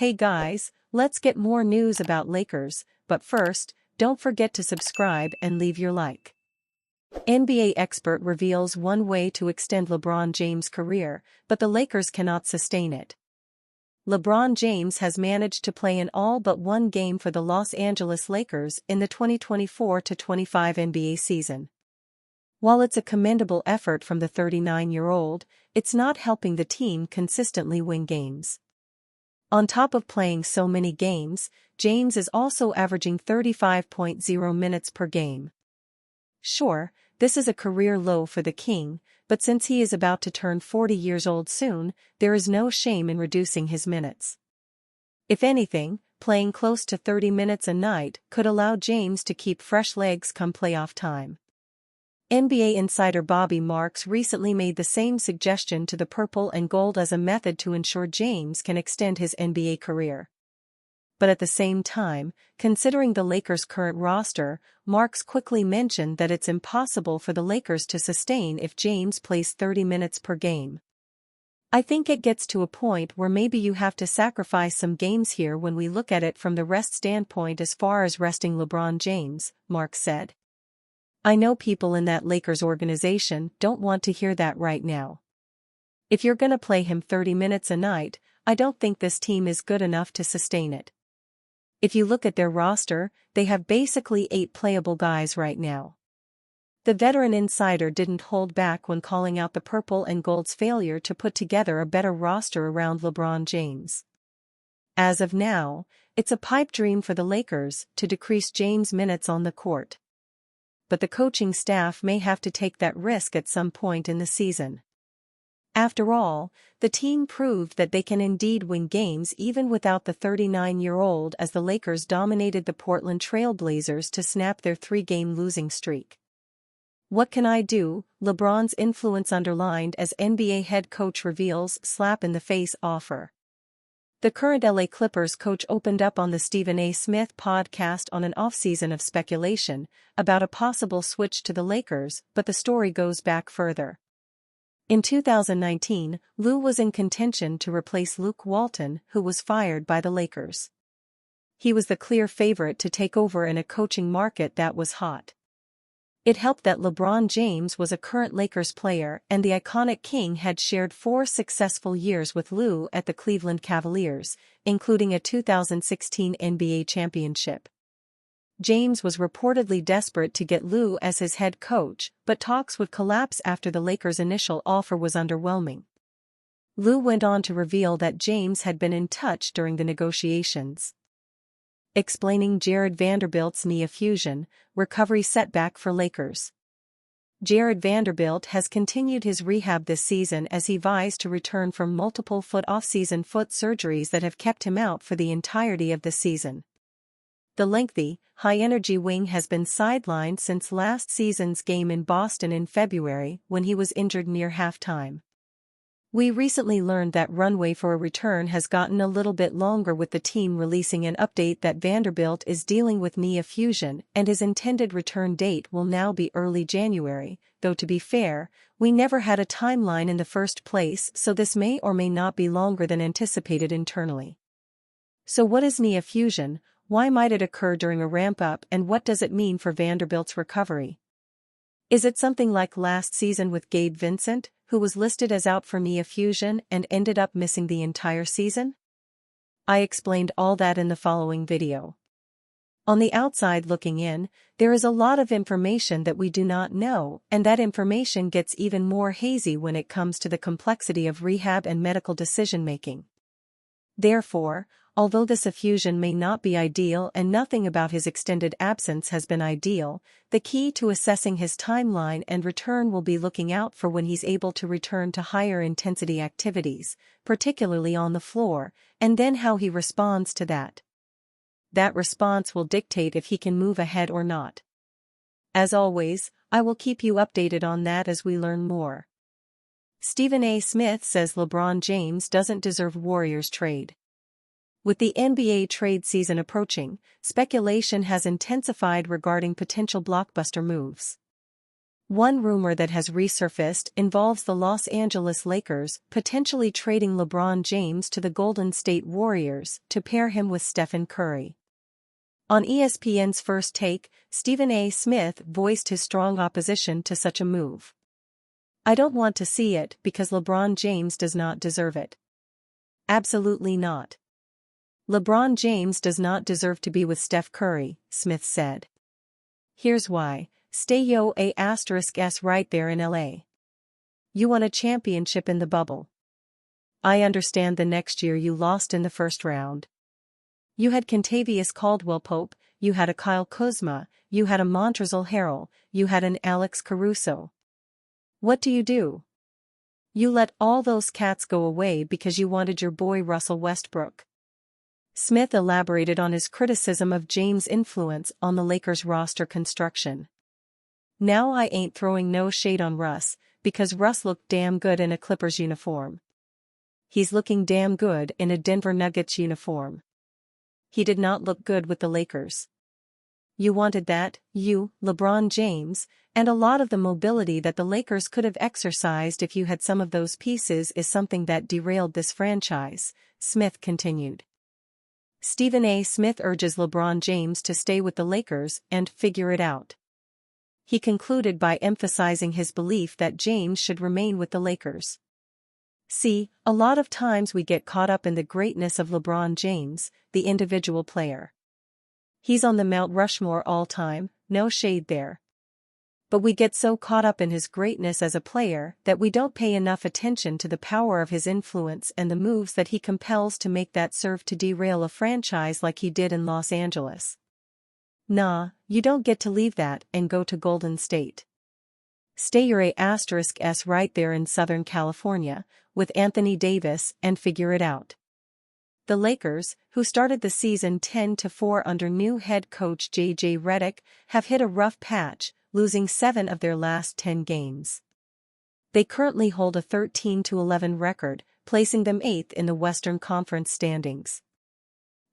Hey guys, let's get more news about Lakers, but first, don't forget to subscribe and leave your like. NBA expert reveals one way to extend LeBron James' career, but the Lakers cannot sustain it. LeBron James has managed to play in all but one game for the Los Angeles Lakers in the 2024-25 NBA season. While it's a commendable effort from the 39-year-old, it's not helping the team consistently win games. On top of playing so many games, James is also averaging 35.0 minutes per game. Sure, this is a career low for the King, but since he is about to turn 40 years old soon, there is no shame in reducing his minutes. If anything, playing close to 30 minutes a night could allow James to keep fresh legs come playoff time. NBA insider Bobby Marks recently made the same suggestion to the Purple and Gold as a method to ensure James can extend his NBA career. But at the same time, considering the Lakers' current roster, Marks quickly mentioned that it's impossible for the Lakers to sustain if James plays 30 minutes per game. I think it gets to a point where maybe you have to sacrifice some games here when we look at it from the rest standpoint as far as resting LeBron James, Marks said. I know people in that Lakers organization don't want to hear that right now. If you're gonna play him 30 minutes a night, I don't think this team is good enough to sustain it. If you look at their roster, they have basically 8 playable guys right now. The veteran insider didn't hold back when calling out the Purple and Gold's failure to put together a better roster around LeBron James. As of now, it's a pipe dream for the Lakers to decrease James' minutes on the court. But the coaching staff may have to take that risk at some point in the season. After all, the team proved that they can indeed win games even without the 39-year-old as the Lakers dominated the Portland Trail Blazers to snap their 3-game losing streak. What can I do? LeBron's influence underlined as NBA head coach reveals slap-in-the-face offer. The current LA Clippers coach opened up on the Stephen A. Smith podcast on an offseason of speculation about a possible switch to the Lakers, but the story goes back further. In 2019, Lue was in contention to replace Luke Walton, who was fired by the Lakers. He was the clear favorite to take over in a coaching market that was hot. It helped that LeBron James was a current Lakers player and the iconic King had shared 4 successful years with Lue at the Cleveland Cavaliers, including a 2016 NBA championship. James was reportedly desperate to get Lue as his head coach, but talks would collapse after the Lakers' initial offer was underwhelming. Lue went on to reveal that James had been in touch during the negotiations. Explaining Jared Vanderbilt's knee effusion, recovery setback for Lakers. Jared Vanderbilt has continued his rehab this season as he vies to return from multiple off-season foot surgeries that have kept him out for the entirety of the season. The lengthy, high-energy wing has been sidelined since last season's game in Boston in February when he was injured near halftime. We recently learned that runway for a return has gotten a little bit longer, with the team releasing an update that Vanderbilt is dealing with knee effusion and his intended return date will now be early January, though to be fair, we never had a timeline in the first place, so this may or may not be longer than anticipated internally. So what is knee effusion, why might it occur during a ramp-up, and what does it mean for Vanderbilt's recovery? Is it something like last season with Gabe Vincent, who was listed as out for knee effusion and ended up missing the entire season? I explained all that in the following video. On the outside looking in, there is a lot of information that we do not know, and that information gets even more hazy when it comes to the complexity of rehab and medical decision-making. Therefore, although this effusion may not be ideal and nothing about his extended absence has been ideal, the key to assessing his timeline and return will be looking out for when he's able to return to higher intensity activities, particularly on the floor, and then how he responds to that. That response will dictate if he can move ahead or not. As always, I will keep you updated on that as we learn more. Stephen A. Smith says LeBron James doesn't deserve Warriors trade. With the NBA trade season approaching, speculation has intensified regarding potential blockbuster moves. One rumor that has resurfaced involves the Los Angeles Lakers potentially trading LeBron James to the Golden State Warriors to pair him with Stephen Curry. On ESPN's First Take, Stephen A. Smith voiced his strong opposition to such a move. "I don't want to see it because LeBron James does not deserve it. Absolutely not. LeBron James does not deserve to be with Steph Curry," Smith said. "Here's why. Stay yo *s right there in LA. You won a championship in the bubble. I understand the next year you lost in the first round. You had Kentavious Caldwell-Pope, you had a Kyle Kuzma, you had a Montrezl Harrell, you had an Alex Caruso. What do? You let all those cats go away because you wanted your boy Russell Westbrook." Smith elaborated on his criticism of James' influence on the Lakers' roster construction. "Now I ain't throwing no shade on Russ, because Russ looked damn good in a Clippers uniform. He's looking damn good in a Denver Nuggets uniform. He did not look good with the Lakers. You wanted that, LeBron James, and a lot of the mobility that the Lakers could have exercised if you had some of those pieces is something that derailed this franchise," Smith continued. Stephen A. Smith urges LeBron James to stay with the Lakers and figure it out. He concluded by emphasizing his belief that James should remain with the Lakers. "See, a lot of times we get caught up in the greatness of LeBron James, the individual player. He's on the Mount Rushmore all time, no shade there. But we get so caught up in his greatness as a player that we don't pay enough attention to the power of his influence and the moves that he compels to make that serve to derail a franchise like he did in Los Angeles. Nah, you don't get to leave that and go to Golden State. Stay your *s right there in Southern California, with Anthony Davis and figure it out." The Lakers, who started the season 10-4 under new head coach J.J. Redick, have hit a rough patch, losing 7 of their last 10 games. They currently hold a 13-11 record, placing them 8th in the Western Conference standings.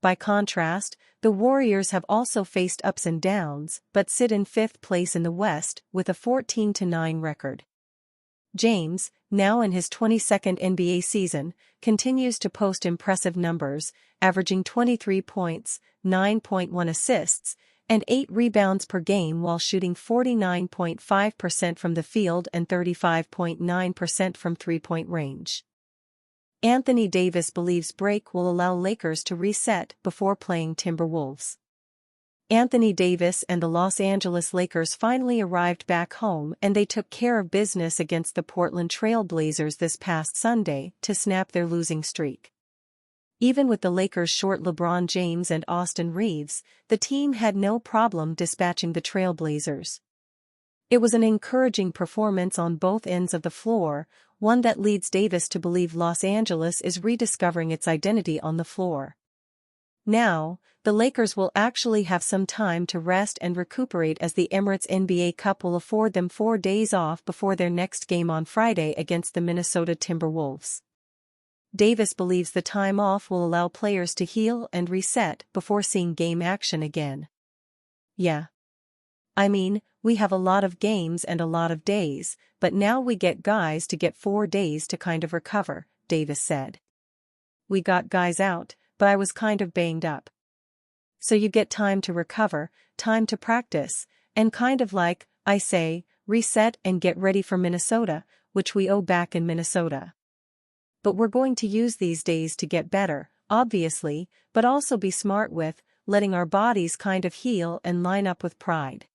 By contrast, the Warriors have also faced ups and downs, but sit in 5th place in the West with a 14-9 record. James, now in his 22nd NBA season, continues to post impressive numbers, averaging 23 points, 9.1 assists, and 8 rebounds per game while shooting 49.5% from the field and 35.9% from three-point range. Anthony Davis believes break will allow Lakers to reset before playing Timberwolves. Anthony Davis and the Los Angeles Lakers finally arrived back home and they took care of business against the Portland Trail Blazers this past Sunday to snap their losing streak. Even with the Lakers short LeBron James and Austin Reeves, the team had no problem dispatching the Trail Blazers. It was an encouraging performance on both ends of the floor, one that leads Davis to believe Los Angeles is rediscovering its identity on the floor. Now, the Lakers will actually have some time to rest and recuperate as the Emirates NBA Cup will afford them 4 days off before their next game on Friday against the Minnesota Timberwolves. Davis believes the time off will allow players to heal and reset before seeing game action again. "Yeah. I mean, we have a lot of games and a lot of days, but now we get guys to get 4 days to kind of recover," Davis said. "We got guys out, but I was kind of banged up. So you get time to recover, time to practice, and kind of like, I say, reset and get ready for Minnesota, which we owe back in Minnesota. But we're going to use these days to get better, obviously, but also be smart with, letting our bodies kind of heal and line up with pride."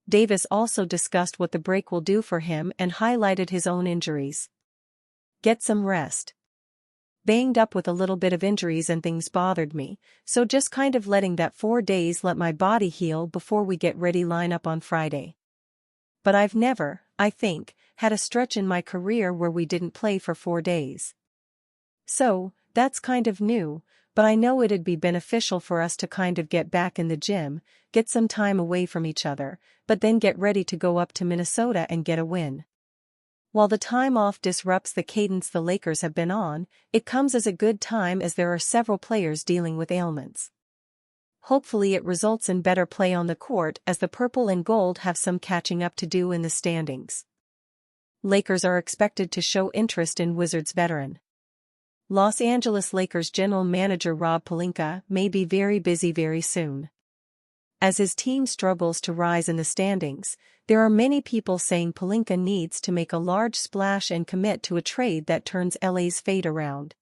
Davis also discussed what the break will do for him and highlighted his own injuries. "Get some rest. Banged up with a little bit of injuries and things bothered me, so just kind of letting that 4 days let my body heal before we get ready line up on Friday. But I've never, I think, had a stretch in my career where we didn't play for 4 days. So, that's kind of new, but I know it'd be beneficial for us to kind of get back in the gym, get some time away from each other, but then get ready to go up to Minnesota and get a win. While the time off disrupts the cadence the Lakers have been on, it comes as a good time as there are several players dealing with ailments. Hopefully it results in better play on the court, as the purple and gold have some catching up to do in the standings. Lakers are expected to show interest in Wizards veteran. Los Angeles Lakers general manager Rob Pelinka may be very busy very soon. As his team struggles to rise in the standings, there are many people saying Pelinka needs to make a large splash and commit to a trade that turns LA's fate around.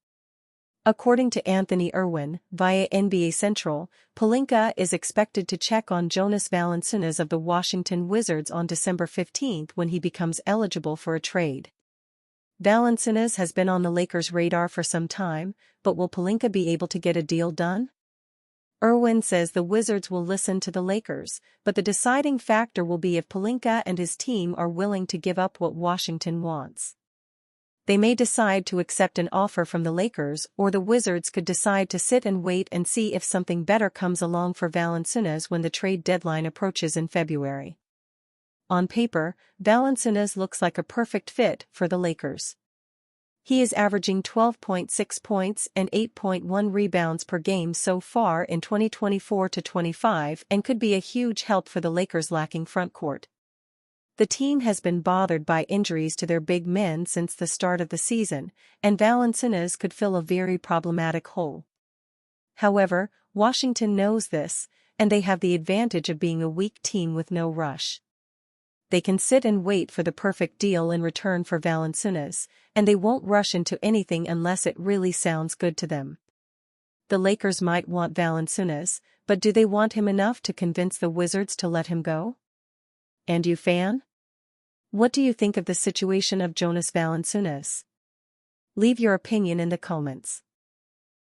According to Anthony Irwin, via NBA Central, Pelinka is expected to check on Jonas Valanciunas of the Washington Wizards on December 15 when he becomes eligible for a trade. Valanciunas has been on the Lakers' radar for some time, but will Pelinka be able to get a deal done? Irwin says the Wizards will listen to the Lakers, but the deciding factor will be if Pelinka and his team are willing to give up what Washington wants. They may decide to accept an offer from the Lakers, or the Wizards could decide to sit and wait and see if something better comes along for Valanciunas when the trade deadline approaches in February. On paper, Valanciunas looks like a perfect fit for the Lakers. He is averaging 12.6 points and 8.1 rebounds per game so far in 2024-25 and could be a huge help for the Lakers' lacking frontcourt. The team has been bothered by injuries to their big men since the start of the season, and Valanciunas could fill a very problematic hole. However, Washington knows this, and they have the advantage of being a weak team with no rush. They can sit and wait for the perfect deal in return for Valanciunas, and they won't rush into anything unless it really sounds good to them. The Lakers might want Valanciunas, but do they want him enough to convince the Wizards to let him go? And you, fan? What do you think of the situation of Jonas Valanciunas? Leave your opinion in the comments.